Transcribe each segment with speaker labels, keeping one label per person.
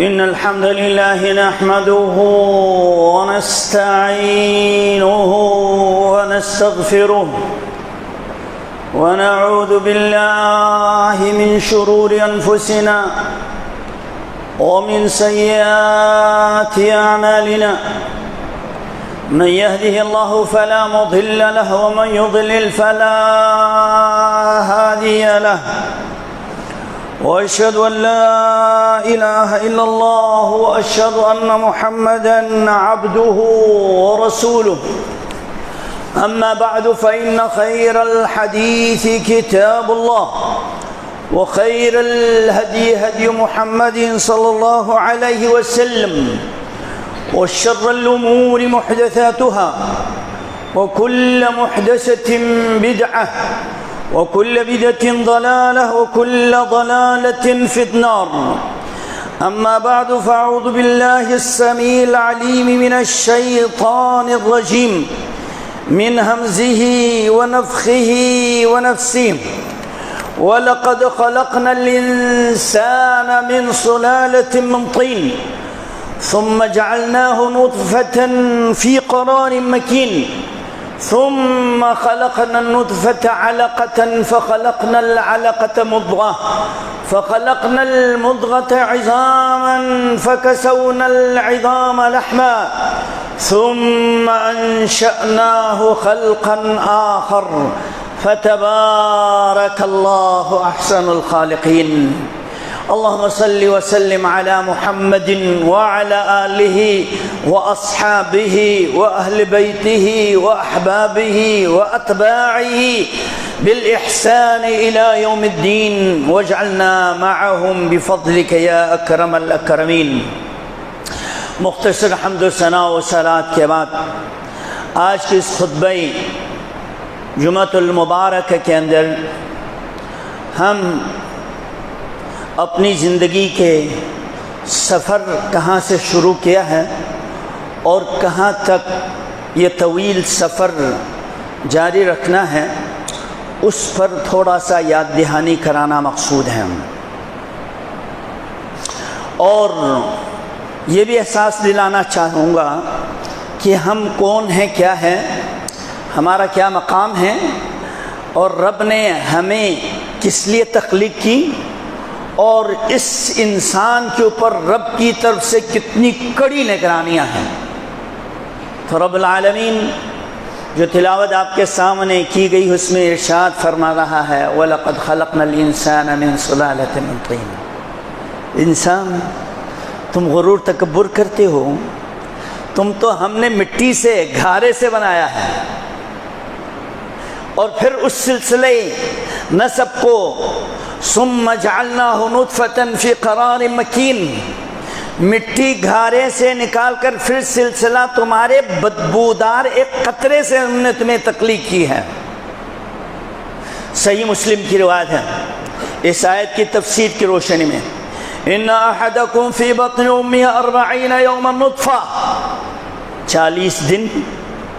Speaker 1: إن الحمد لله نحمده ونستعينه ونستغفره ونعوذ بالله من شرور أنفسنا ومن سيئات أعمالنا. من يهده الله فلا مضل له ومن يضلل فلا هادي له. وأشهد أن لا إله إلا الله وأشهد أن محمدًا عبده ورسوله. أما بعد فإن خير الحديث كتاب الله وخير الهدي هدي محمد صلى الله عليه وسلم وشر الأمور محدثاتها وكل محدثة بدعة وكل بدعة ضلالة وكل ضلالة في النار. أما بعد فأعوذ بالله السميع العليم من الشيطان الرجيم من همزه ونفخه ونفسه. ولقد خلقنا الإنسان من سلالة من طين ثم جعلناه نطفة في قرار مكين ثم خلقنا النطفة علقة فخلقنا العلقة مضغة فخلقنا المضغة عظاما فكسونا العظام لحما ثم أنشأناه خلقا آخر فتبارك الله أحسن الخالقين. اللهم صل وسلم على محمد وعلى آله وأصحابه وأهل بيته وأحبابه وأتباعه بالإحسان إلى يوم الدين واجعلنا معهم بفضلك يا أكرم الأكرمين. مختصر حمد و ثنا و صلات کے بعد آج کی اس خطبہ جمعۃ المبارکہ کے اندر ہم اپنی زندگی کے سفر کہاں سے شروع کیا ہے اور کہاں تک یہ طویل سفر جاری رکھنا ہے اس پر تھوڑا سا یاد دہانی کرانا مقصود ہے. اور یہ بھی احساس دلانا چاہوں گا کہ ہم کون ہیں، کیا ہے، ہمارا کیا مقام ہے اور رب نے ہمیں کس لیے تخلیق کی اور اس انسان کے اوپر رب کی طرف سے کتنی کڑی نگرانیاں ہیں. تو رب العالمین جو تلاوت آپ کے سامنے کی گئی اس میں ارشاد فرما رہا ہے وَلَقَدْ خَلَقْنَا الْإِنسَانَ مِنْ سُلَالَةٍ مِنْ طِينٍ. انسان تم غرور تکبر کرتے ہو، تم تو ہم نے مٹی سے، گھارے سے بنایا ہے اور پھر اس سلسلے نسب کو ثم جعلناہ نطفة فی قرار مکین، مٹی گھارے سے نکال کر پھر سلسلہ تمہارے بدبودار ایک قطرے سے ہم نے تمہیں تخلیق کی ہے. صحیح مسلم کی روایت ہے اس آیت کی تفسیر کی روشنی میں ان احدکم فی بطن امہ 40 یوما نطفہ، 40 دن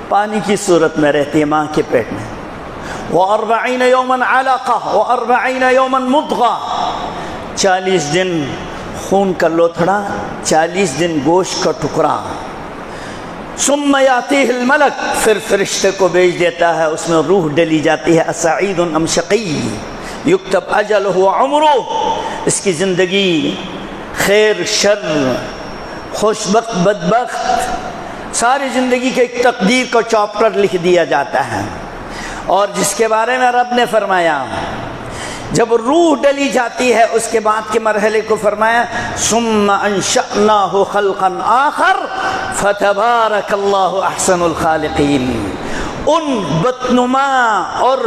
Speaker 1: پانی کی صورت میں رہتی ہے ماں کے پیٹ میں، و40 یوما علقہ و40 یوما مضغہ، 40 دن خون کا لوتھڑا، 40 دن گوشت کا ٹکڑا. ثم یاتیہ الملک، پھر فرشتے کو بھیج دیتا ہے، اس میں روح ڈلی جاتی ہے. اسعید ام شقی یکتب اجلہ وعمرہ، اس کی زندگی خیر شر، خوش بخت بدبخت، ساری زندگی کے ایک تقدیر کو چاپٹر لکھ دیا جاتا ہے. اور جس کے بارے میں رب نے فرمایا جب روح ڈلی جاتی ہے اس کے بعد کے مرحلے کو فرمایا ثم انشأناہ خلقا آخر فتبارک اللہ احسن الخالقین. ان بدنما اور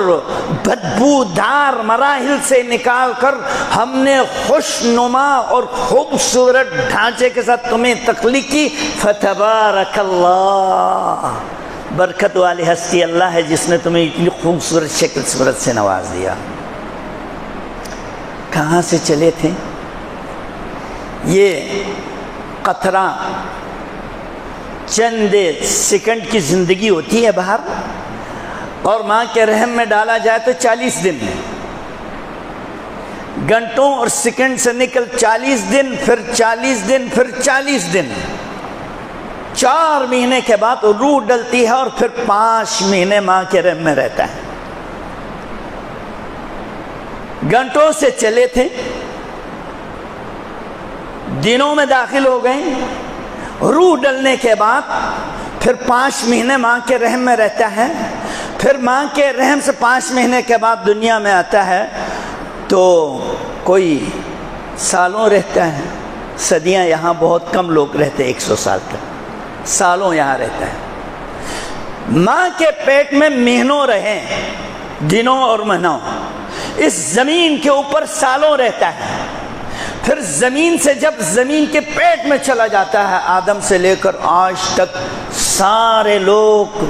Speaker 1: بدبودار مراحل سے نکال کر ہم نے خوشنما اور خوبصورت ڈھانچے کے ساتھ تمہیں تخلیق کی. فتبارک اللہ، برکت والی ہستی اللہ ہے جس نے تمہیں اتنی خوبصورت شکل صورت سے نواز دیا. کہاں سے چلے تھے؟ یہ قطرہ چند سیکنڈ کی زندگی ہوتی ہے باہر، اور ماں کے رحم میں ڈالا جائے تو 40 دن. گھنٹوں اور سیکنڈ سے نکل 40 دن، پھر 40 دن، پھر 40 دن، 4 مہینے کے بعد روح ڈلتی ہے اور پھر 5 مہینے ماں کے رحم میں رہتا ہے۔ گھنٹوں سے چلے تھے، دنوں میں داخل ہو گئے، روح ڈلنے کے بعد پھر 5 مہینے ماں کے رحم میں رہتا ہے، پھر ماں کے رحم سے 5 مہینے کے بعد دنیا میں آتا ہے، تو کوئی سالوں رہتا ہے، صدیاں، یہاں بہت کم لوگ رہتے 100 سال تک، سالوں یہاں رہتا ہے۔ ماں کے پیٹ میں مہینوں رہے، دنوں اور مہینوں، اس زمین کے اوپر سالوں رہتا ہے، پھر زمین سے جب زمین کے پیٹ میں چلا جاتا ہے، آدم سے لے کر آج تک سارے لوگ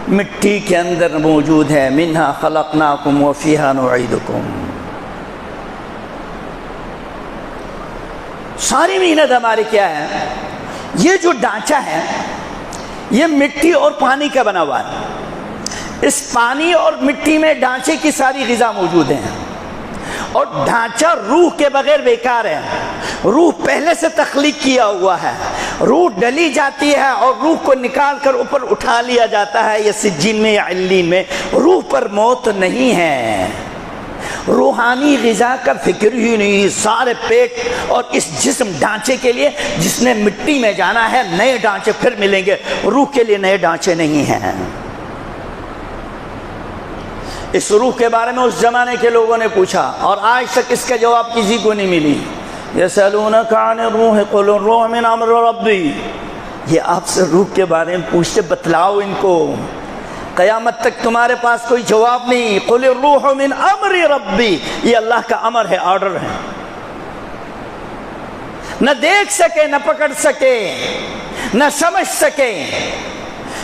Speaker 1: مٹی کے اندر موجود ہیں، منہا خلقناکم وفیہا نعیدکم۔ ساری محنت ہماری کیا ہے؟ یہ جو ڈھانچہ ہے یہ مٹی اور پانی کا بنا ہوا ہے، اس پانی اور مٹی میں ڈھانچے کی ساری غذا موجود ہیں، اور ڈھانچہ روح کے بغیر بیکار ہے۔ روح پہلے سے تخلیق کیا ہوا ہے، روح ڈلی جاتی ہے اور روح کو نکال کر اوپر اٹھا لیا جاتا ہے، یا سجین میں یا علین میں۔ روح پر موت نہیں ہے، روحانی غذا کا فکر ہی نہیں، سارے پیٹ اور اس جسم ڈھانچے کے لیے جس نے مٹی میں جانا ہے، نئے ڈھانچے پھر ملیں گے، روح کے لیے نئے ڈھانچے نہیں ہیں۔ اس روح کے بارے میں اس زمانے کے لوگوں نے پوچھا، اور آج تک اس کا جواب کسی کو نہیں ملی۔ یسألونک عن الروح قل الروح من امر ربی، یہ آپ سے روح کے بارے میں پوچھتے، بتلاؤ ان کو، قیامت تک تمہارے پاس کوئی جواب نہیں۔ قل الروح من امر ربی، یہ اللہ کا امر ہے، آرڈر ہے، نہ دیکھ سکے، نہ پکڑ سکے، نہ سمجھ سکے،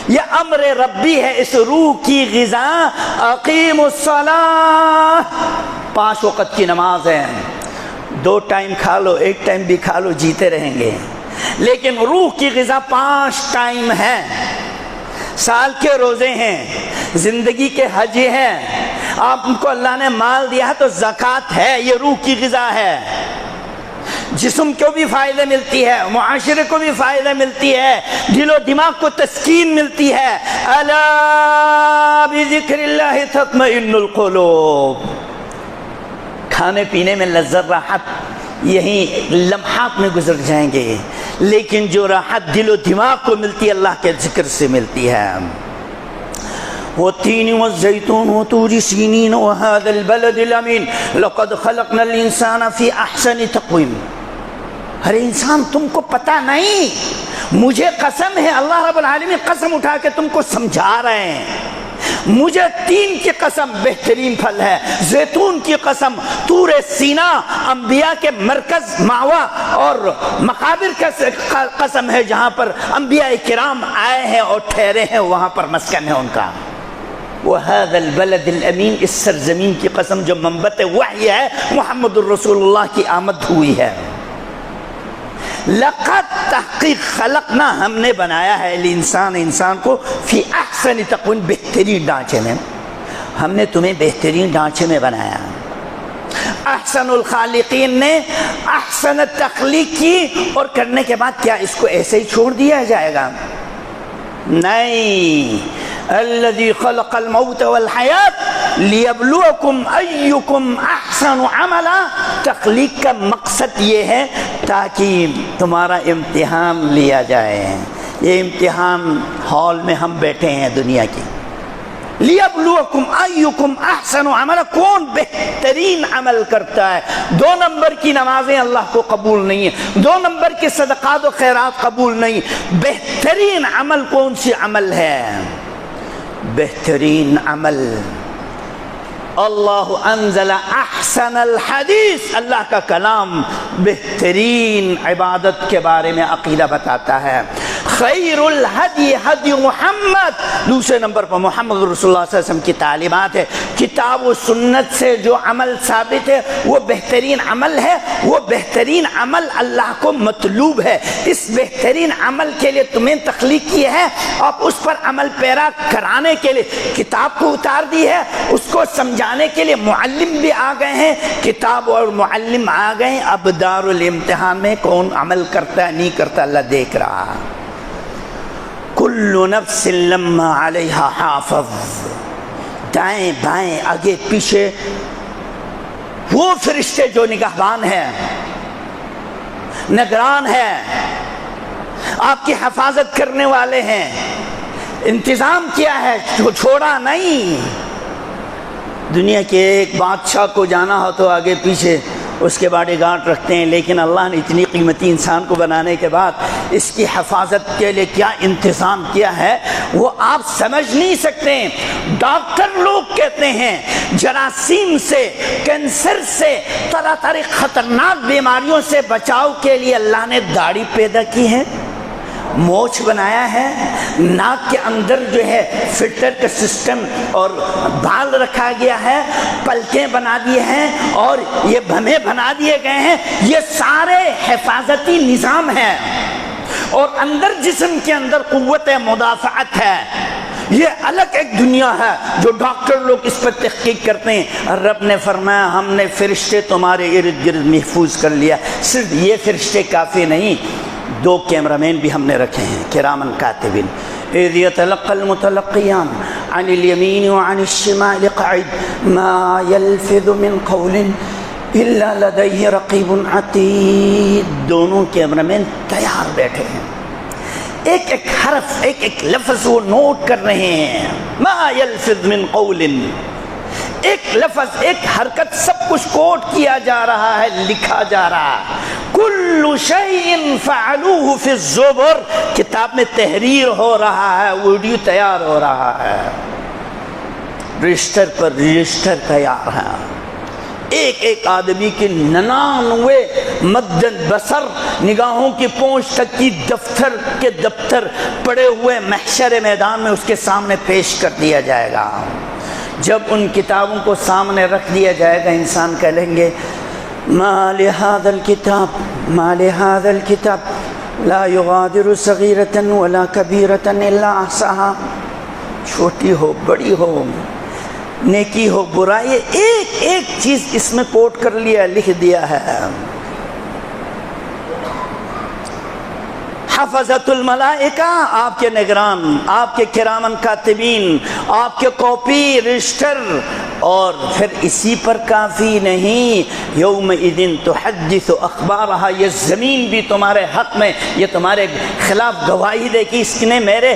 Speaker 1: یہ امر ربی ہے۔ اس روح کی غذا اقیم الصلاۃ، 5 وقت کی نماز ہے، 2 ٹائم کھا لو، 1 ٹائم بھی کھا لو، جیتے رہیں گے، لیکن روح کی غذا 5 ٹائم ہے۔ سال کے روزے ہیں، زندگی کے حج ہیں، آپ کو اللہ نے مال دیا ہے تو زکوٰۃ ہے، یہ روح کی غذا ہے۔ جسم کو بھی فائدہ ملتی ہے، معاشرے کو بھی فائدہ ملتی ہے، دل و دماغ کو تسکین ملتی ہے۔ الا بذکر اللہ تطمئن القلوب، کھانے پینے میں لذت راحت یہیں لمحات میں گزر جائیں گے، لیکن جو راحت دل و دماغ کو ملتی ہے اللہ کے ذکر سے ملتی ہے۔ والتین والزیتون وطور سینین وهذا البلد الامین لقد خلقنا الانسان فی احسن تقویم۔ ارے انسان، تم کو پتہ نہیں، مجھے قسم ہے، اللہ رب العالمین قسم اٹھا کے تم کو سمجھا رہے ہیں، مجھے تین کی قسم بہترین پھل ہے، زیتون کی قسم، طور سینا انبیاء کے مرکز، ماوا اور مقابر کا قسم ہے، جہاں پر انبیاء کرام آئے ہیں اور ٹھہرے ہیں، وہاں پر مسکن ہے ان کا۔ وَهَذَا الْبَلَدِ الْأَمِينَ، اس سرزمین کی قسم جو منبت وحی ہے، محمد الرسول اللہ کی آمد ہوئی ہے۔ لقد، تحقیق، خلقنا، ہم نے بنایا ہے، انسان کو فی احسن تقویم، بہترین ڈھانچے میں، ہم نے تمہیں بہترین ڈھانچے میں بنایا۔ احسن الخالقین نے احسن تخلیق کی، اور کرنے کے بعد کیا اس کو ایسے ہی چھوڑ دیا جائے گا؟ نہیں، الذی خلق الموت والحیات لیبلوکم ایکم احسن عملا، تخلیق کا مقصد یہ ہے تاکہ تمہارا امتحان لیا جائے۔ یہ امتحان ہال میں ہم بیٹھے ہیں دنیا کی، لیبلوکم ایکم احسن عملا، کون بہترین عمل کرتا ہے۔ 2 نمبر کی نمازیں اللہ کو قبول نہیں ہیں، 2 نمبر کے صدقات و خیرات قبول نہیں، بہترین عمل کون سی عمل ہے؟ بہترین عمل، اللہ انزل احسن الحدیث، اللہ کا کلام بہترین عبادت کے بارے میں عقیدہ بتاتا ہے۔ خیر الہدی ہدی محمد، دوسرے نمبر پر محمد رسول اللہ صلی اللہ علیہ وسلم کی تعلیمات ہے۔ کتاب و سنت سے جو عمل ثابت ہے وہ بہترین عمل ہے، وہ بہترین عمل اللہ کو مطلوب ہے۔ اس بہترین عمل کے لیے تمہیں تخلیق کی ہے، اور اس پر عمل پیرا کرانے کے لیے کتاب کو اتار دی ہے، اس کو سمجھانے کے لیے معلم بھی آ گئے ہیں، کتاب اور معلم آ گئے ہیں۔ اب دار الامتحان میں کون عمل کرتا ہے نہیں کرتا اللہ دیکھ رہا۔ کل نفس لما علیہا حافظ، دائیں بائیں آگے پیچھے وہ فرشتے جو نگہبان ہیں، نگران ہیں، آپ کی حفاظت کرنے والے ہیں، انتظام کیا ہے، چھوڑا نہیں۔ دنیا کے ایک بادشاہ کو جانا ہو تو آگے پیچھے اس کے باڈی گارڈ رکھتے ہیں، لیکن اللہ نے اتنی قیمتی انسان کو بنانے کے بعد اس کی حفاظت کے لیے کیا انتظام کیا ہے وہ آپ سمجھ نہیں سکتے۔ ڈاکٹر لوگ کہتے ہیں جراثیم سے، کینسر سے، طرح طرح خطرناک بیماریوں سے بچاؤ کے لیے اللہ نے داڑھی پیدا کی ہے، موچھ بنایا ہے، ناک کے اندر جو ہے فلٹر کا سسٹم اور بال رکھا گیا ہے، پلکیں بنا دیے ہیں اور یہ بھمیں بنا دیے گئے ہیں، یہ سارے حفاظتی نظام ہیں، اور اندر جسم کے اندر قوت مدافعت ہے۔ یہ الگ ایک دنیا ہے جو ڈاکٹر لوگ اس پر تحقیق کرتے ہیں۔ رب نے فرمایا ہم نے فرشتے تمہارے ارد گرد محفوظ کر لیا۔ صرف یہ فرشتے کافی نہیں، 2 کیمرامین بھی ہم نے رکھے ہیں، کرامن کاتبین۔ اذ يتلقى المتلقيان عن اليمين وعن الشمال قعيد ما يلفظ من قول الا لديه رقيب عتيد۔ دونوں کیمرامین تیار بیٹھے ہیں، ایک ایک حرف، ایک ایک لفظ وہ نوٹ کر رہے ہیں۔ ما يلفظ من قول، ایک لفظ، ایک حرکت، سب کچھ کوٹ کیا جا رہا ہے، لکھا جا رہا ہے۔ کل شیء فعلوہ فی الزبر، کتاب میں تحریر ہو رہا ہے، ویڈیو تیار ہو رہا ہے، رجسٹر پر رجسٹر تیار ہے۔ ایک ایک آدمی کی 99 مد بصر نگاہوں کی پہنچ تک کی دفتر کے دفتر پڑے ہوئے محشر میدان میں اس کے سامنے پیش کر دیا جائے گا۔ جب ان کتابوں کو سامنے رکھ دیا جائے گا، انسان کہیں گے ما لهذا الكتاب ما لهذا الكتاب لا يغادر صغيرة ولا كبيرة الا احصاها، چھوٹی ہو بڑی ہو، نیکی ہو برائی، ایک ایک چیز اس میں کوٹ کر لیا، لکھ دیا ہے۔ حفظت الملائکہ، آپ کے نگران، آپ کے کرامن کاتبین، آپ کے کاپی رجسٹر، اور پھر اسی پر کافی نہیں، یومئذ تحدث اخبارہا، یہ زمین بھی تمہارے حق میں، یہ تمہارے خلاف گواہی دے کہ اس نے میرے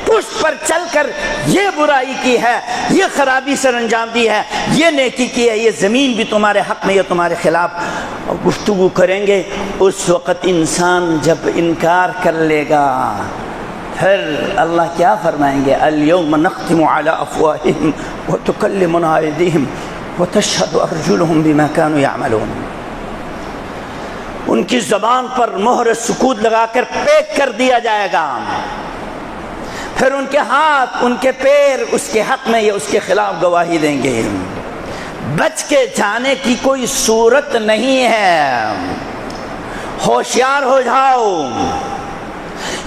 Speaker 1: پشت پر چل کر یہ برائی کی ہے، یہ خرابی سر انجام دی ہے، یہ نیکی کی ہے، یہ زمین بھی تمہارے حق میں، یہ تمہارے خلاف گفتگو کریں گے۔ اس وقت انسان جب انکار کر لے گا، پھر اللہ کیا فرمائیں گے؟ اليوم نختم على افواہہم وتکلمنا ایدیہم وتشہد ارجلہم بما كانوا يعملون۔ ان کی زبان پر مہر سکوت لگا کر پیک کر دیا جائے گا، پھر ان کے ہاتھ، ان کے پیر اس کے حق میں یا اس کے خلاف گواہی دیں گے۔ بچ کے جانے کی کوئی صورت نہیں ہے، ہوشیار ہو جاؤ۔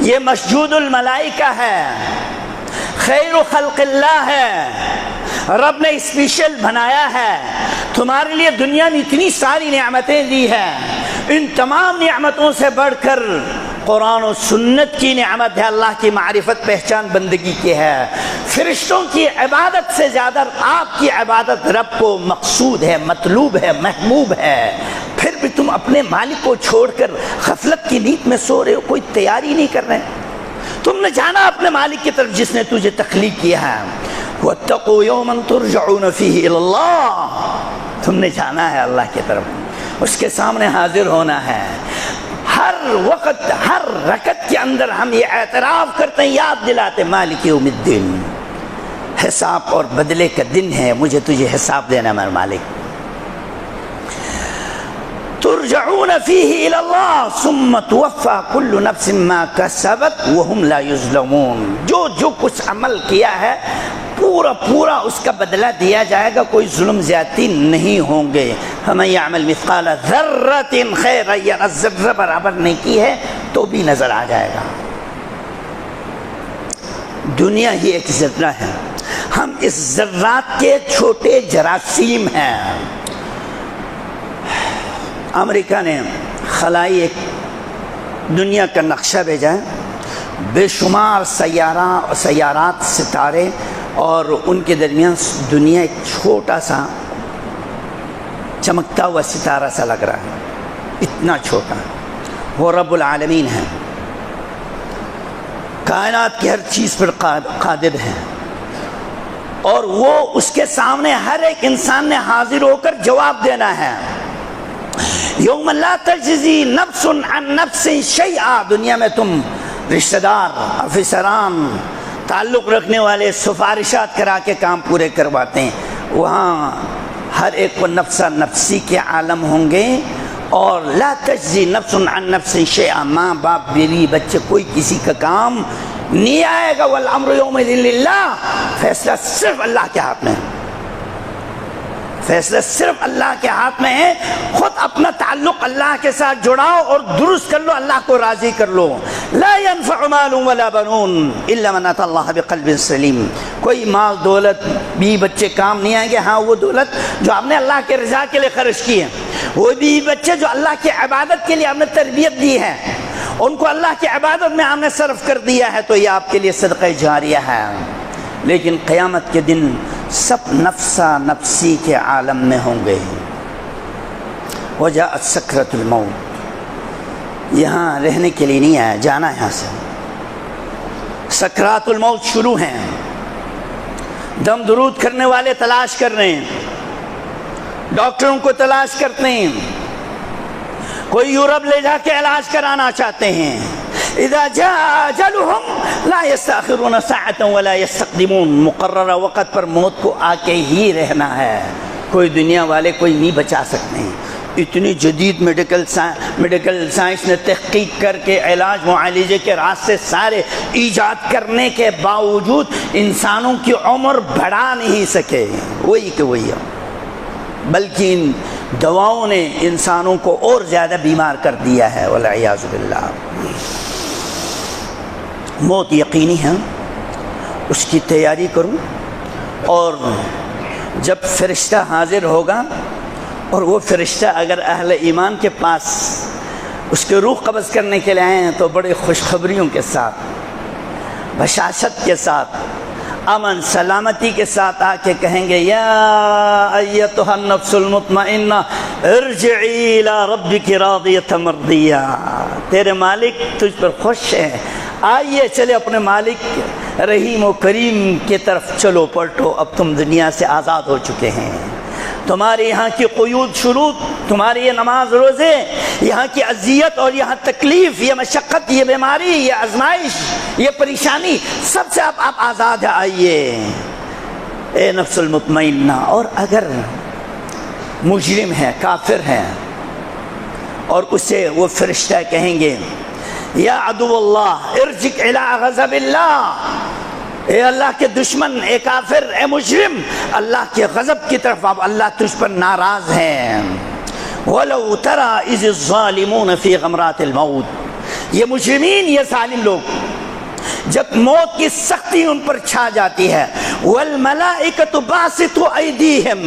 Speaker 1: یہ مسجود الملائکہ ہے، خیر خلق اللہ ہے، رب نے اسپیشل بنایا ہے تمہارے لیے۔ دنیا میں اتنی ساری نعمتیں دی ہیں، ان تمام نعمتوں سے بڑھ کر قرآن و سنت کی نعمت ہے، اللہ کی معرفت پہچان بندگی کی ہے۔ فرشتوں کی عبادت سے زیادہ آپ کی عبادت رب کو مقصود ہے، مطلوب ہے، محبوب ہے۔ پھر بھی تم اپنے مالک کو چھوڑ کر غفلت کی نیند میں سو رہے ہو، کوئی تیاری نہیں کر رہے۔ تم نے جانا اپنے مالک کی طرف جس نے تجھے تخلیق کیا ہے۔ وَاتَّقُوا يَوْمًا تُرْجَعُونَ فِيهِ إِلَى اللَّهِ، تم نے جانا ہے اللہ کی طرف، اس کے سامنے حاضر ہونا ہے۔ ہر وقت، ہر رکعت کے اندر ہم یہ اعتراف کرتے ہیں، یاد دلاتے مالک یوم الدین، حساب اور بدلے کا دن ہے، مجھے تجھے حساب دینا میرا مالک۔ ترجعون فيه الى اللہ ثم توفى كل نفس ما كسبت وهم لا يظلمون. جو کچھ عمل کیا ہے پورا اس کا بدلہ دیا جائے گا, کوئی ظلم زیادتی نہیں ہوں گے. فمن يعمل مثقال ذرة خيرا يرہ, ذرہ برابر نیکی ہے تو بھی نظر آ جائے گا. دنیا ہی ایک ذرہ ہے, ہم اس ذرات کے چھوٹے جراثیم ہیں. امریکہ نے خلائی ایک دنیا کا نقشہ بھیجا ہے, بے شمار سیارات, ستارے, اور ان کے درمیان دنیا ایک چھوٹا سا چمکتا ہوا ستارہ سا لگ رہا ہے, اتنا چھوٹا. وہ رب العالمین ہے, کائنات کی ہر چیز پر قادر ہے, اور وہ اس کے سامنے ہر ایک انسان نے حاضر ہو کر جواب دینا ہے. یوم لا تجزی نفس عن نفس شیئا. دنیا میں تم رشتہ دار, افسران, تعلق رکھنے والے سفارشات کرا کے کام پورے کرواتے ہیں, وہاں ہر ایک کو نفسا نفسی کے عالم ہوں گے. اور لا تجزی نفس عن نفس شیئا, ماں باپ بیوی بچے کوئی کسی کا کام نہیں آئے گا. والامر یومئذ للہ, فیصلہ صرف اللہ کے ہاتھ میں ہے, فیصلہ صرف اللہ کے ہاتھ میں ہے. خود اپنا تعلق اللہ کے ساتھ جڑاؤ اور درست کر لو, اللہ کو راضی کر لو. لا ينفع مال ولا بنون الا من اتى الله بقلب سلیم. کوئی مال دولت بھی بچے کام نہیں آئیں گے, ہاں وہ دولت جو آپ نے اللہ کے رضا کے لیے خرچ کی ہے, وہ بھی بچے جو اللہ کی عبادت کے لیے آپ نے تربیت دی ہے, ان کو اللہ کی عبادت میں آپ نے صرف کر دیا ہے, تو یہ آپ کے لیے صدقہ جاریہ ہے. لیکن قیامت کے دن سب نفسا نفسی کے عالم میں ہوں گے. وجاءت سکرۃ الموت, یہاں رہنے کے لیے نہیں آیا, جانا یہاں سے. سکرات الموت شروع ہیں, دم درود کرنے والے تلاش کر رہے ہیں, ڈاکٹروں کو تلاش کرتے ہیں, کوئی یورپ لے جا کے علاج کرانا چاہتے ہیں. اذا جاء اجلهم لا يستاخرون ساعة ولا يستقدمون. مقررہ وقت پر موت کو آ کے ہی رہنا ہے, کوئی دنیا والے کوئی نہیں بچا سکتے ہیں. اتنی جدید میڈیکل سائنس نے تحقیق کر کے علاج معالجے کے راستے سارے ایجاد کرنے کے باوجود انسانوں کی عمر بڑھا نہیں سکے. وہی کہ وہی ہے, بلکہ ان دواؤں نے انسانوں کو اور زیادہ بیمار کر دیا ہے. والعیاذ باللہ. موت یقینی ہے, اس کی تیاری کروں. اور جب فرشتہ حاضر ہوگا, اور وہ فرشتہ اگر اہل ایمان کے پاس اس کے روح قبض کرنے کے لیے آئے ہیں, تو بڑے خوشخبریوں کے ساتھ, بشاشت کے ساتھ, امن سلامتی کے ساتھ آ کے کہیں گے, یا ایتھا النفس المطمئنہ ارجعی الی ربک راضیۃ مرضیہ. تیرے مالک تجھ پر خوش ہے, آئیے چلے اپنے مالک رحیم و کریم کی طرف چلو, پلٹو, اب تم دنیا سے آزاد ہو چکے ہیں. تمہارے یہاں کی قیود شروط, تمہاری یہ نماز روزے, یہاں کی اذیت اور یہاں تکلیف, یہ مشقت, یہ بیماری, یہ آزمائش, یہ پریشانی, سب سے آپ آزاد ہیں. آئیے اے نفس المطمئنہ. اور اگر مجرم ہے, کافر ہے, اور اسے وہ فرشتہ کہیں گے, یا عدو اللہ ارجع الی غضب اللہ, اے اللہ کے دشمن, اے کافر, اے مجرم, اللہ کے غضب کی طرف آپ, اللہ تجھ پر ناراض ہیں. وَلَوْ تَرَى إِذِ الظَّالِمُونَ فِي غَمْرَاتِ الْمَوْتِ. یہ مجرمین, یہ ظالم لوگ جب موت کی سختی ان پر چھا جاتی ہے, وَالْمَلَائِكَةُ بَاسِطُوا أَيْدِيهِمْ,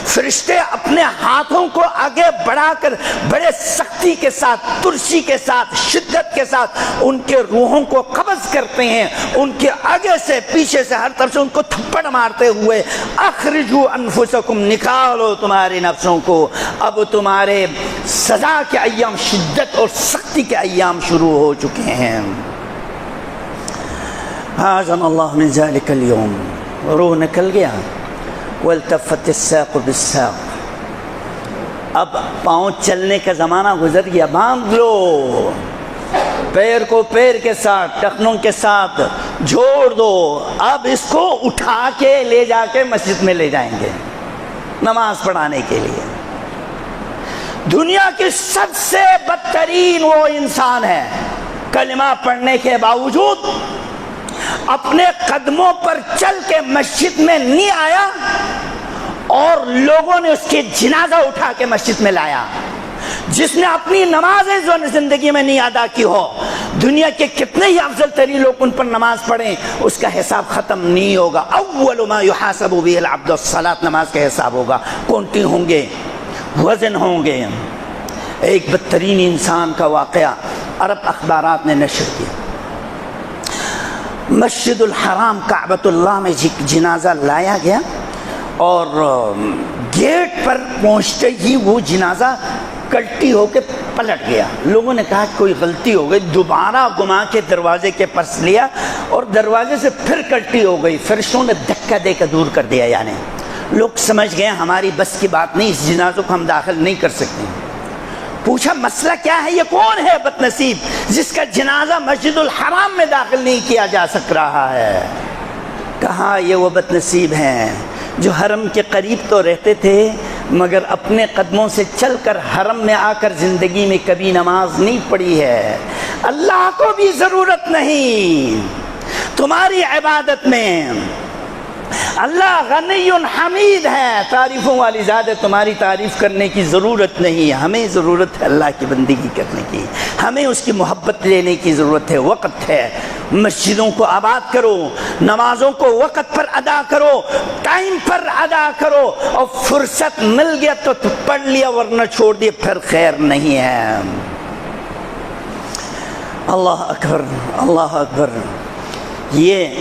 Speaker 1: فرشتے اپنے ہاتھوں کو آگے بڑھا کر بڑے سختی کے ساتھ, ترشی کے ساتھ, شدت کے ساتھ ان کے روحوں کو قبض کرتے ہیں, ان کے آگے سے پیچھے سے ہر طرف سے ان کو تھپڑ مارتے ہوئے, اخرجوا انفسکم, نکالو تمہاری نفسوں کو, اب تمہارے سزا کے ایام, شدت اور سختی کے ایام شروع ہو چکے ہیں. اعاذنا اللہ من ذلک اليوم. روح نکل گیا. والتفت الساق بالساق, اب پاؤں چلنے کا زمانہ گزر گیا. باندھ لو پیر کو پیر کے ساتھ, ٹخنوں کے ساتھ جوڑ دو. اب اس کو اٹھا کے لے جا کے مسجد میں لے جائیں گے نماز پڑھانے کے لیے. دنیا کی سب سے بدترین وہ انسان ہے کلمہ پڑھنے کے باوجود اپنے قدموں پر چل کے مسجد میں نہیں آیا اور لوگوں نے اس کی جنازہ اٹھا کے مسجد میں لایا، جس نے اپنی نمازیں جو زندگی میں نہیں ادا کی ہو، دنیا کے کتنے ہی افضل ترین لوگ ان پر نماز پڑھیں، اس کا حساب ختم نہیں ہوگا۔ اول ما يحاسب به العبد الصلاۃ، نماز کا حساب ہوگا، کونٹی ہوں گے، وزن ہوں گے۔ ایک بدترین انسان کا واقعہ عرب اخبارات نے نشر کیا۔ مسجد الحرام کعبۃ اللہ میں جنازہ لایا گیا اور گیٹ پر پہنچتے ہی وہ جنازہ کلٹی ہو کے پلٹ گیا۔ لوگوں نے کہا کوئی غلطی ہو گئی، دوبارہ گھما کے دروازے کے پاس لیا اور دروازے سے پھر کلٹی ہو گئی، فرشتوں نے دھکا دے کے دور کر دیا۔ یعنی لوگ سمجھ گئے ہماری بس کی بات نہیں، اس جنازوں کو ہم داخل نہیں کر سکتے۔ پوچھا مسئلہ کیا ہے، یہ کون ہے بد نصیب جس کا جنازہ مسجد الحرام میں داخل نہیں کیا جا سک رہا ہے؟ کہا یہ وہ بد نصیب ہیں جو حرم کے قریب تو رہتے تھے مگر اپنے قدموں سے چل کر حرم میں آ کر زندگی میں کبھی نماز نہیں پڑھی ہے۔ اللہ کو بھی ضرورت نہیں تمہاری عبادت میں، اللہ غنی حمید ہے، تعریفوں والی ذات ہے، تمہاری تعریف کرنے کی ضرورت نہیں، ہمیں ضرورت ہے اللہ کی بندگی کرنے کی، ہمیں اس کی محبت لینے کی ضرورت ہے۔ وقت ہے، مسجدوں کو آباد کرو، نمازوں کو وقت پر ادا کرو، ٹائم پر ادا کرو، اور فرصت مل گیا تو پڑھ لیا ورنہ چھوڑ دیا پھر خیر نہیں ہے۔ اللہ اکبر، اللہ اکبر۔ یہ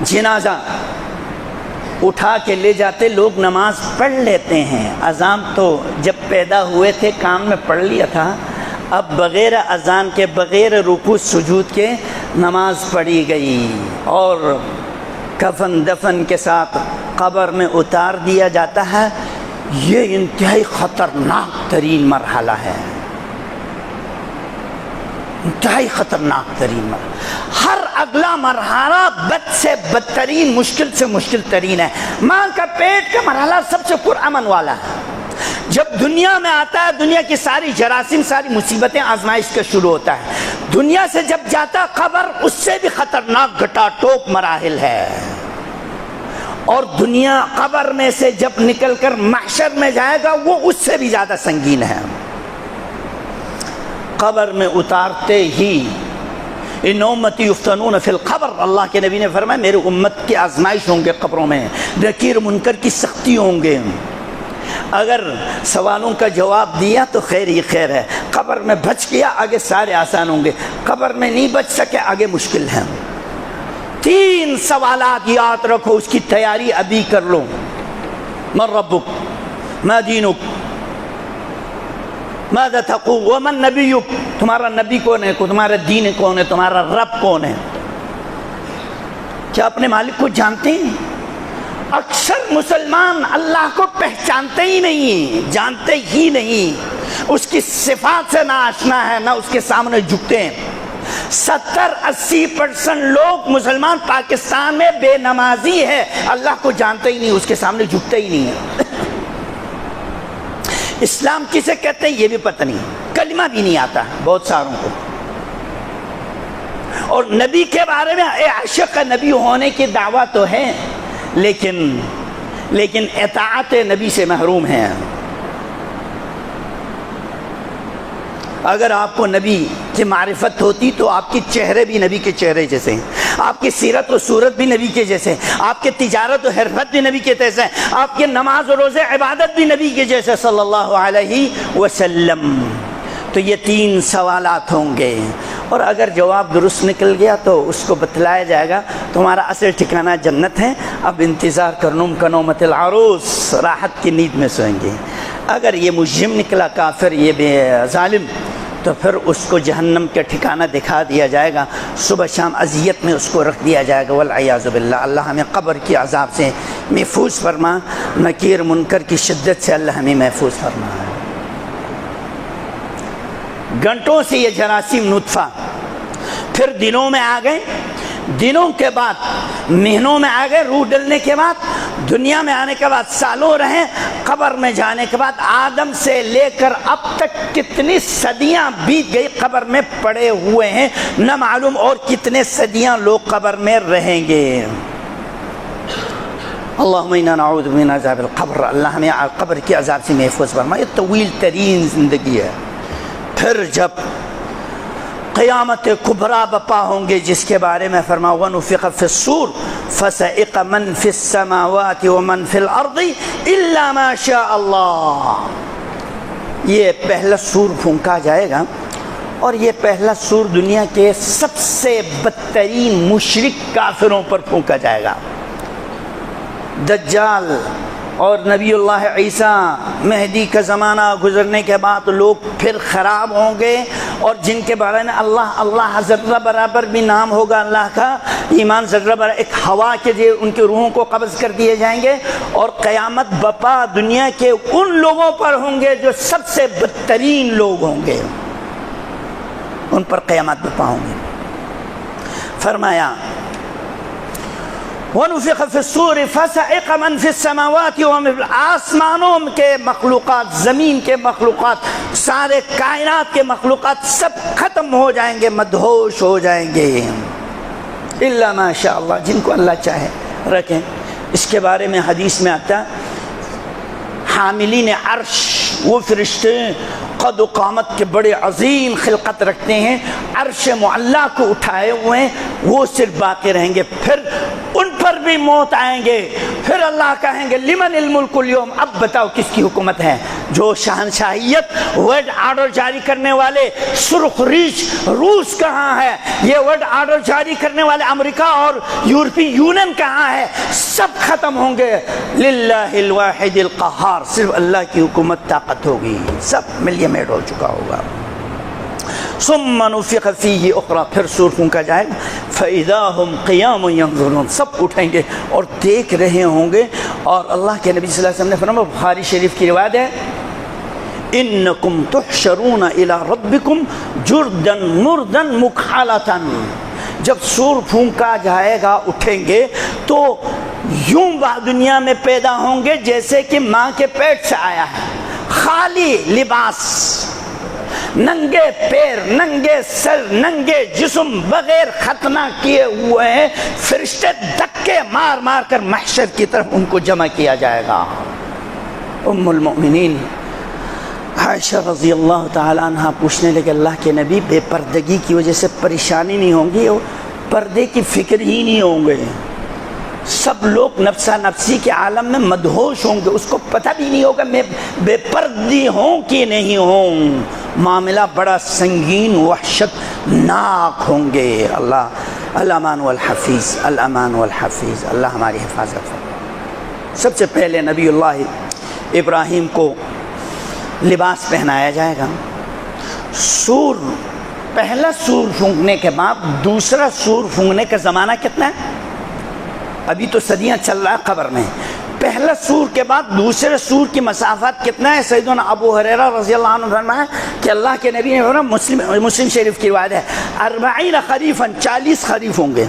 Speaker 1: جنازہ اٹھا کے لے جاتے لوگ، نماز پڑھ لیتے ہیں، اذان تو جب پیدا ہوئے تھے کان میں پڑھ لیا تھا، اب بغیر اذان کے بغیر رکوع سجود کے نماز پڑھی گئی اور کفن دفن کے ساتھ قبر میں اتار دیا جاتا ہے۔ یہ انتہائی خطرناک ترین مرحلہ ہے، انتہائی خطرناک ترین مرحلہ۔ ہر اگلا مرحلہ بد سے بدترین، مشکل سے مشکل ترین ہے۔ ماں کا پیٹ کا مرحلہ سب سے پرامن والا ہے۔ جب دنیا میں آتا ہے دنیا کی ساری جراثیم، ساری مصیبتیں، آزمائش کا شروع ہوتا ہے۔ دنیا سے جب جاتا قبر اس سے بھی خطرناک گھٹا ٹوپ مراحل ہے، اور دنیا قبر میں سے جب نکل کر محشر میں جائے گا وہ اس سے بھی زیادہ سنگین ہے۔ قبر میں اتارتے ہی ان امتی یفتنون فی القبر، اللہ کے نبی نے فرمایا میرے امت کی آزمائش ہوں گے قبروں میں، نکیر منکر کی سختی ہوں گے۔ اگر سوالوں کا جواب دیا تو خیر ہی خیر ہے، قبر میں بچ گیا آگے سارے آسان ہوں گے، قبر میں نہیں بچ سکے آگے مشکل ہے۔ 3 سوالات یاد رکھو، اس کی تیاری ابھی کر لو۔ من ربک، ما دینک، ماذا تقول، ومن نبیک، تمہارا نبی کون ہے، تمہارا دین کون ہے، تمہارا رب کون ہے؟ کیا اپنے مالک کو جانتے ہیں؟ اکثر مسلمان اللہ کو پہچانتے ہی نہیں، جانتے ہی نہیں، اس کی صفات سے نہ آشنا ہے، نہ اس کے سامنے جھکتے ہیں۔ 70-80% لوگ مسلمان پاکستان میں بے نمازی ہے، اللہ کو جانتے ہی نہیں، اس کے سامنے جھکتے ہی نہیں ہے۔ اسلام کسے کہتے ہیں یہ بھی پتہ نہیں، کلمہ بھی نہیں آتا بہت ساروں کو، اور نبی کے بارے میں عاشق نبی ہونے کی دعویٰ تو ہے لیکن اطاعت نبی سے محروم ہیں۔ اگر آپ کو نبی کی معرفت ہوتی تو آپ کے چہرے بھی نبی کے چہرے جیسے ہیں، آپ کی سیرت و صورت بھی نبی کے جیسے ہیں، آپ کے تجارت و حرفت بھی نبی کے جیسے ہیں، آپ کے نماز و روزے عبادت بھی نبی کے جیسے صلی اللہ علیہ وسلم۔ تو یہ 3 سوالات ہوں گے، اور اگر جواب درست نکل گیا تو اس کو بتلایا جائے گا تمہارا اصل ٹھکانہ جنت ہے، اب انتظار کر نوم کا نومت العروس، راحت کی نیند میں سوئیں گے۔ اگر یہ مجرم نکلا، کافر، یہ بے ظالم، تو پھر اس کو جہنم کے ٹھکانہ دکھا دیا جائے گا، صبح شام اذیت میں اس کو رکھ دیا جائے گا، والعیاذ باللہ۔ اللہ ہمیں قبر کی عذاب سے محفوظ فرما، نکیر منکر کی شدت سے اللہ ہمیں محفوظ فرما۔ گھنٹوں سے یہ جراثیم نطفہ پھر دنوں میں آ گئے، دنوں کے بعد مہینوں میں آ گئے، روح ڈلنے کے بعد دنیا میں آنے کے بعد سالوں رہیں، قبر میں جانے کے بعد آدم سے لے کر اب تک کتنی صدیاں بیت گئی قبر میں پڑے ہوئے ہیں، نہ معلوم اور کتنے صدیاں لوگ قبر میں رہیں گے۔ اللہم انا نعوذ من عذاب القبر، اللہ ہمیں قبر کے عذاب سے محفوظ فرما۔ یہ طویل ترین زندگی ہے۔ پھر جب قیامت کبریٰ بپا ہوں گے جس کے بارے میں فرمایا وَنُفِخَ فِي الصُّورِ فَصَعِقَ مَنْ فِي السَّمَاوَاتِ وَمَنْ فِي الْأَرْضِ إِلَّا مَا شَاءَ اللَّهُ، یہ پہلا سور پھونکا جائے گا، اور یہ پہلا سور دنیا کے سب سے بدترین مشرک کافروں پر پھونکا جائے گا۔ دجال اور نبی اللہ عیسیٰ مہدی کا زمانہ گزرنے کے بعد لوگ پھر خراب ہوں گے، اور جن کے بارے میں اللہ ذرہ برابر بھی نام ہوگا اللہ کا، ایمان ذرہ برابر ایک ہوا کے جو ان کی روحوں کو قبض کر دیے جائیں گے، اور قیامت بپا دنیا کے ان لوگوں پر ہوں گے جو سب سے بدترین لوگ ہوں گے، ان پر قیامت بپا ہوں گے۔ فرمایا وَنُفِخَ فِي الصُّورِ فَصَعِقَ مَنْ فِي السَّمَاوَاتِ وَمِنْ فِي الْأَرْضِ، آسمانوں کے مخلوقات، زمین کے مخلوقات، سارے کائنات کے مخلوقات سب ختم ہو جائیں گے، مدہوش ہو جائیں گے، الا ما شاء اللہ، جن کو اللہ چاہے رکھیں۔ اس کے بارے میں حدیث میں آتا ہے حاملین عرش، وہ فرشتے قد و قامت کے بڑے عظیم خلقت رکھتے ہیں، عرش معلیٰ کو اٹھائے ہوئے ہیں، وہ صرف باقی رہیں گے، پھر ان پر بھی موت آئیں گے، پھر اللہ کہیں گے لمن الملک اليوم، اب بتاؤ کس کی حکومت ہے؟ جو شہنشاہیت ورلڈ آرڈر جاری کرنے والے سرخ ریچ روس کہاں ہے؟ یہ ورلڈ آرڈر جاری کرنے والے امریکہ اور یورپی یونین کہاں ہے؟ سب ختم ہوں گے، للہ الواحد القہار، صرف اللہ کی حکومت طاقت ہوگی، سب ملیے میٹ ہو چکا ہوگا۔ ثم نفخ فیہ اخری، پھر سور پھونکا جائے گا، فاذا ہم قیام ینظرون، سب اٹھیں گے اور دیکھ رہے ہوں گے۔ اور اللہ کے نبی صلی اللہ علیہ وسلم نے فرمایا، بخاری شریف کی روایت ہے، انکم تحشرون الی ربکم جردا مردا مکحلۃ، جب سور پھونکا جائے گا اٹھیں گے تو یوں دنیا میں پیدا ہوں گے جیسے کہ ماں کے پیٹ سے آیا ہے، خالی لباس، ننگے پیر، ننگے سر، ننگے جسم، بغیر ختنہ کیے ہوئے ہیں، فرشتے دھکے مار مار کر محشر کی طرف ان کو جمع کیا جائے گا۔ ام المؤمنین عائشہ رضی اللہ تعالی عنہ پوچھنے لگے اللہ کے نبی، بے پردگی کی وجہ سے پریشانی نہیں ہوں گی؟ پردے کی فکر ہی نہیں ہوں گے، سب لوگ نفسا نفسی کے عالم میں مدہوش ہوں گے، اس کو پتہ بھی نہیں ہوگا میں بے پردی ہوں کہ نہیں ہوں، معاملہ بڑا سنگین وحشت ناک ہوں گے۔ اللہ الامان والحفیظ، الامان والحفیظ، اللہ ہماری حفاظت فرمائے۔ سب سے پہلے نبی اللہ ابراہیم کو لباس پہنایا جائے گا، سور، پہلا سور پھونکنے کے بعد دوسرا سور پھونکنے کا زمانہ کتنا ہے؟ ابھی تو صدیاں چل رہا ہے قبر میں، پہلا سور کے بعد دوسرے سور کی مسافت کتنا ہے؟ سیدنا ابو ہریرہ رضی اللہ عنہ فرمایا کہ اللہ کے نبی نے فرمایا، مسلم شریف کی روایت ہے، 40 خریفاً، 40 خریف ہوں گے۔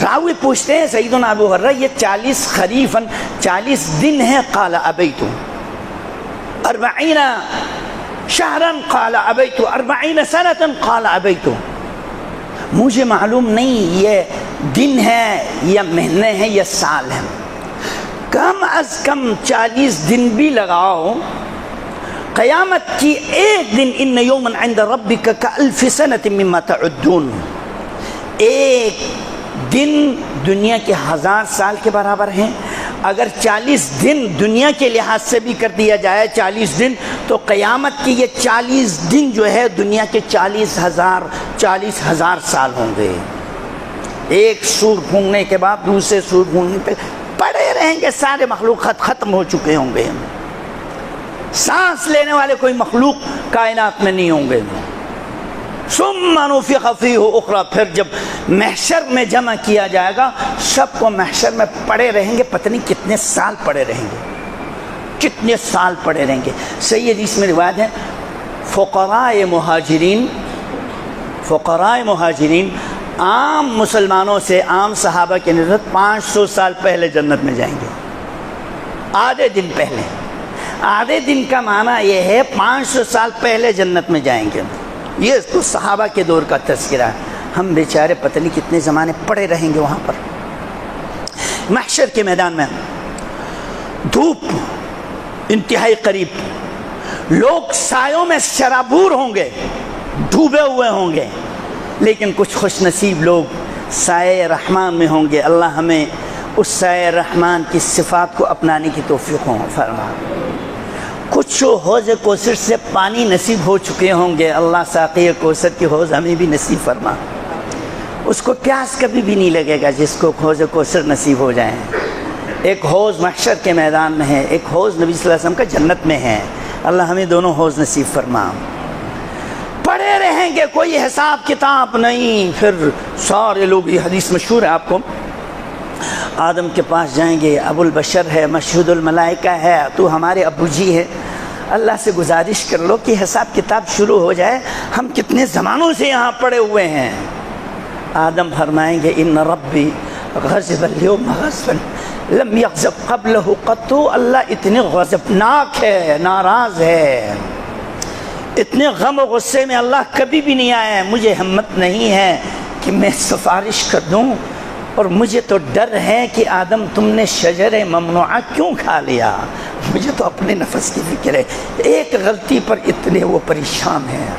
Speaker 1: راوی پوچھتے ہیں سیدنا ابو ہریرہ یہ 40 خریفاً 40 دن ہیں؟ قال ابیت 40 شہراً، قال ابیت 40 سنة، قال ابیت، مجھے معلوم نہیں یہ دن ہے یا مہینے ہیں یا سال ہیں، کم از کم 40 دن بھی لگاؤ، قیامت کی ایک دن، ان یوما عند ربک کالف سنۃ مما تعدون، ایک دن دنیا کے 1000 سال کے برابر ہیں۔ اگر 40 دن دنیا کے لحاظ سے بھی کر دیا جائے 40 دن، تو قیامت کی یہ 40 دن جو ہے دنیا کے 40,000 سال ہوں گے۔ ایک سور پھونکنے کے بعد دوسرے سور پھونکنے پہ پڑے رہیں گے، سارے مخلوقات ختم ہو چکے ہوں گے، سانس لینے والے کوئی مخلوق کائنات میں نہیں ہوں گے۔ ثم نفخ فیہ اخری، پھر جب محشر میں جمع کیا جائے گا، سب کو محشر میں پڑے رہیں گے، پتہ نہیں کتنے سال پڑے رہیں گے، کتنے سال پڑے رہیں گے۔ صحیح حدیث میں روایت ہے، فقراء مہاجرین عام مسلمانوں سے، عام صحابہ کی نسبت 500 سال پہلے جنت میں جائیں گے، آدھے دن پہلے۔ آدھے دن کا معنی یہ ہے 500 سال پہلے جنت میں جائیں گے۔ یہ تو صحابہ کے دور کا تذکرہ ہے۔ ہم بیچارے پتہ نہیں کتنے زمانے پڑے رہیں گے وہاں پر۔ محشر کے میدان میں دھوپ انتہائی قریب، لوگ سایوں میں شرابور ہوں گے، ڈوبے ہوئے ہوں گے، لیکن کچھ خوش نصیب لوگ سائے رحمان میں ہوں گے۔ اللہ ہمیں اس سائے رحمان کی صفات کو اپنانے کی توفیق فرما۔ کچھ حوض کوثر سے پانی نصیب ہو چکے ہوں گے، اللہ ساقی کوثر کی حوض ہمیں بھی نصیب فرما۔ اس کو پیاس کبھی بھی نہیں لگے گا جس کو حوض کوثر نصیب ہو جائیں۔ ایک حوض محشر کے میدان میں ہے، ایک حوض نبی صلی اللہ علیہ وسلم کا جنت میں ہے۔ اللہ ہمیں دونوں حوض نصیب فرما۔ پڑے رہیں گے، کوئی حساب کتاب نہیں۔ پھر سارے لوگ، یہ حدیث مشہور ہے آپ کو، آدم کے پاس جائیں گے، ابو البشر ہے، مشہود الملائکہ ہے، تو ہمارے ابو جی ہے، اللہ سے گزارش کر لو کہ حساب کتاب شروع ہو جائے، ہم کتنے زمانوں سے یہاں پڑے ہوئے ہیں۔ آدم فرمائیں گے ان ربی غضب اليوم غضبا لم یغضب قبلہ قط، اللہ اتنے غضبناک ہے، ناراض ہے، اتنے غم و غصے میں اللہ کبھی بھی نہیں آیا ہے۔ مجھے ہمت نہیں ہے کہ میں سفارش کر دوں، اور مجھے تو ڈر ہے کہ آدم تم نے شجر ممنوعہ کیوں کھا لیا، مجھے تو اپنے نفس کی فکر ہے، ایک غلطی پر اتنے وہ پریشان ہیں۔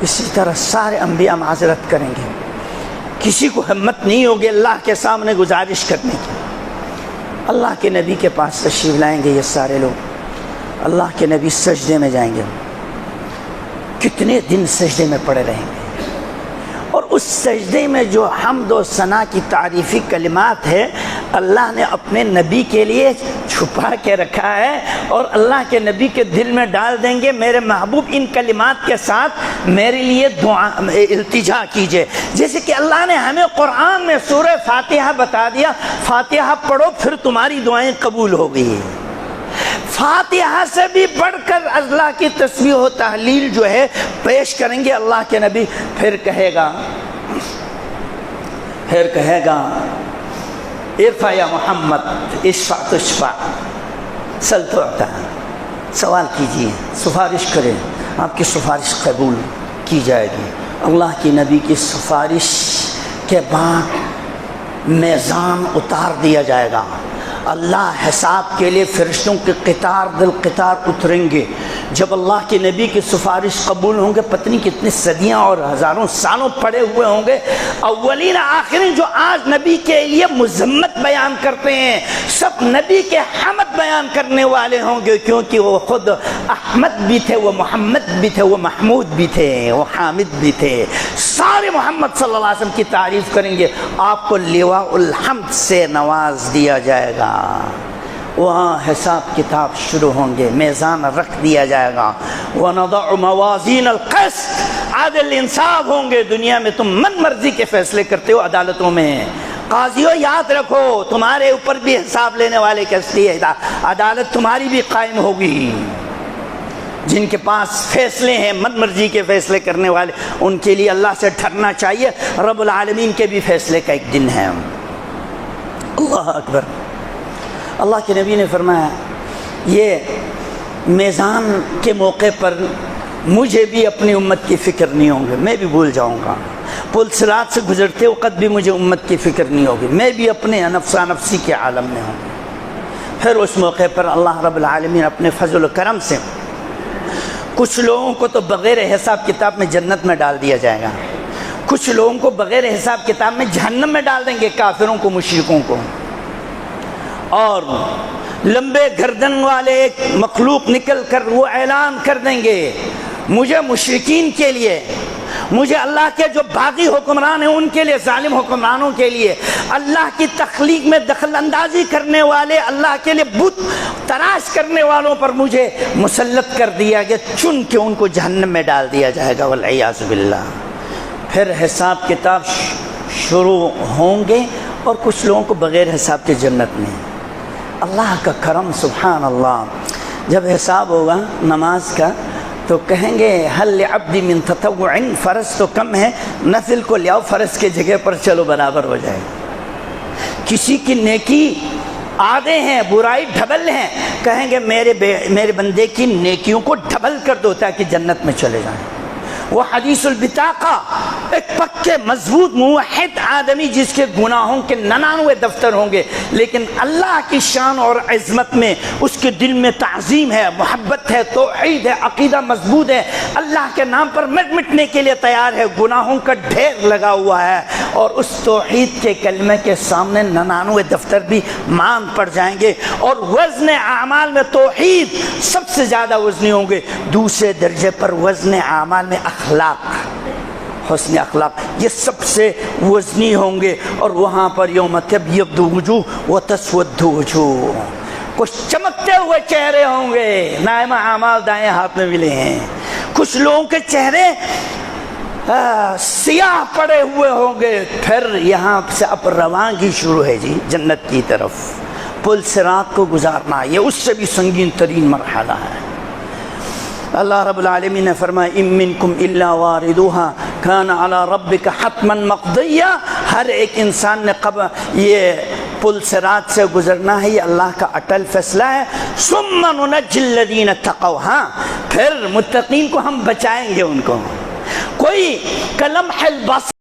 Speaker 1: اسی طرح سارے انبیاء معذرت کریں گے، کسی کو ہمت نہیں ہوگی اللہ کے سامنے گزارش کرنے کی۔ اللہ کے نبی کے پاس تشریف لائیں گے یہ سارے لوگ، اللہ کے نبی سجدے میں جائیں گے، کتنے دن سجدے میں پڑے رہیں گے، اور اس سجدے میں جو حمد و ثنا کی تعریفی کلمات ہے اللہ نے اپنے نبی کے لیے چھپا کے رکھا ہے، اور اللہ کے نبی کے دل میں ڈال دیں گے میرے محبوب ان کلمات کے ساتھ میرے لیے دعا التجا کیجئے۔ جیسے کہ اللہ نے ہمیں قرآن میں سورہ فاتحہ بتا دیا، فاتحہ پڑھو پھر تمہاری دعائیں قبول ہوگی۔ فاتحہ سے بھی بڑھ کر اللہ کی تسبیح و تحلیل جو ہے پیش کریں گے اللہ کے نبی۔ پھر کہے گا ارفع یا محمد اشفع تشفع سل تعطا، سوال کیجئے، سفارش کریں، آپ کی سفارش قبول کی جائے گی۔ اللہ کی نبی کی سفارش کے بعد میزان اتار دیا جائے گا، اللہ حساب کے لیے فرشتوں کے قطار دل قطار اتریں گے۔ جب اللہ کے نبی کی سفارش قبول ہوں گے، پتہ نہیں کتنی صدیاں اور ہزاروں سالوں پڑے ہوئے ہوں گے، اولین آخرین جو آج نبی کے لیے مذمت بیان کرتے ہیں سب نبی کے حمد بیان کرنے والے ہوں گے، کیونکہ وہ خود احمد بھی تھے، وہ محمد بھی تھے، وہ محمود بھی تھے، وہ حامد بھی تھے، سارے محمد صلی اللہ علیہ وسلم کی تعریف کریں گے۔ آپ کو لواء الحمد سے نواز دیا جائے گا، وہاں حساب کتاب شروع ہوں گے، میزان رکھ دیا جائے گا۔ وَنَضَعُ مَوَازِينَ الْقِسْطِ، عادل انصاف ہوں گے۔ دنیا میں تم من مرضی کے فیصلے کرتے ہو عدالتوں میں، قاضیوں یاد رکھو تمہارے اوپر بھی حساب لینے والے کیسی ہے، عدالت تمہاری بھی قائم ہوگی۔ جن کے پاس فیصلے ہیں، من مرضی کے فیصلے کرنے والے، ان کے لیے اللہ سے ڈرنا چاہیے، رب العالمین کے بھی فیصلے کا ایک دن ہے۔ اللہ اکبر۔ اللہ کے نبی نے فرمایا یہ میزان کے موقع پر مجھے بھی اپنی امت کی فکر نہیں ہوگی، میں بھی بھول جاؤں گا، پل صراط سے گزرتے وقت بھی مجھے امت کی فکر نہیں ہوگی، میں بھی اپنے نفسا نفسی کے عالم میں ہوں۔ پھر اس موقع پر اللہ رب العالمین اپنے فضل و کرم سے کچھ لوگوں کو تو بغیر حساب کتاب میں جنت میں ڈال دیا جائے گا، کچھ لوگوں کو بغیر حساب کتاب میں جہنم میں ڈال دیں گے، کافروں کو، مشرکوں کو۔ اور لمبے گردن والے ایک مخلوق نکل کر وہ اعلان کر دیں گے، مجھے مشرکین کے لیے، مجھے اللہ کے جو باغی حکمران ہیں ان کے لیے، ظالم حکمرانوں کے لیے، اللہ کی تخلیق میں دخل اندازی کرنے والے، اللہ کے لیے بت تراش کرنے والوں پر مجھے مسلط کر دیا گیا، چن کے ان کو جہنم میں ڈال دیا جائے گا، والعیاذ باللہ۔ پھر حساب کتاب شروع ہوں گے، اور کچھ لوگوں کو بغیر حساب کے جنت میں۔ اللہ کا کرم، سبحان اللہ۔ جب حساب ہوگا نماز کا، تو کہیں گے حل لعبد من تطوع، فرض تو کم ہے، نفل کو لیاؤ فرض کے جگہ پر، چلو برابر ہو جائے۔ کسی کی نیکی آدھے ہیں، برائی ڈبل ہیں، کہیں گے میرے بندے کی نیکیوں کو ڈبل کر دو تاکہ جنت میں چلے جائیں۔ وہ حدیث البطاقہ، ایک پکے مضبوط موحد آدمی جس کے گناہوں کے 99 دفتر ہوں گے، لیکن اللہ کی شان اور عظمت میں اس کے دل میں تعظیم ہے، محبت ہے، توحید ہے، عقیدہ مضبوط ہے، اللہ کے نام پر مٹنے کے لیے تیار ہے، گناہوں کا ڈھیر لگا ہوا ہے، اور اس توحید کے کلمے کے سامنے 99 دفتر بھی مان پڑ جائیں گے، اور وزن اعمال میں توحید سب سے زیادہ وزنی ہوں گے، دوسرے درجے پر وزن اعمال میں اخلاق، حسن اخلاق، یہ سب سے وزنی ہوں گے، اور وہاں پر یوم تبیض وجوہ وتسود وجوہ، کچھ چمکتے ہوئے چہرے ہوں گے، نائمہ اعمال دائیں ہاتھ میں ملے ہیں، کچھ لوگوں کے چہرے سیاہ پڑے ہوئے ہوں گے، پھر یہاں سے اب روانگی شروع ہے جی جنت کی طرف، پل صراط کو گزارنا، یہ اس سے بھی سنگین ترین مرحلہ ہے۔ اللہ رب العالمین نے فرمایا ان منکم الا واردوها کان علی ربک حتما مقضیا، ہر ایک انسان نے یہ پل صراط سے گزرنا ہے، یہ اللہ کا اٹل فیصلہ ہے۔ ثم ننجی الذین اتقوا، ہاں پھر متقین کو ہم بچائیں گے، ان کو کوئی کلمح البصر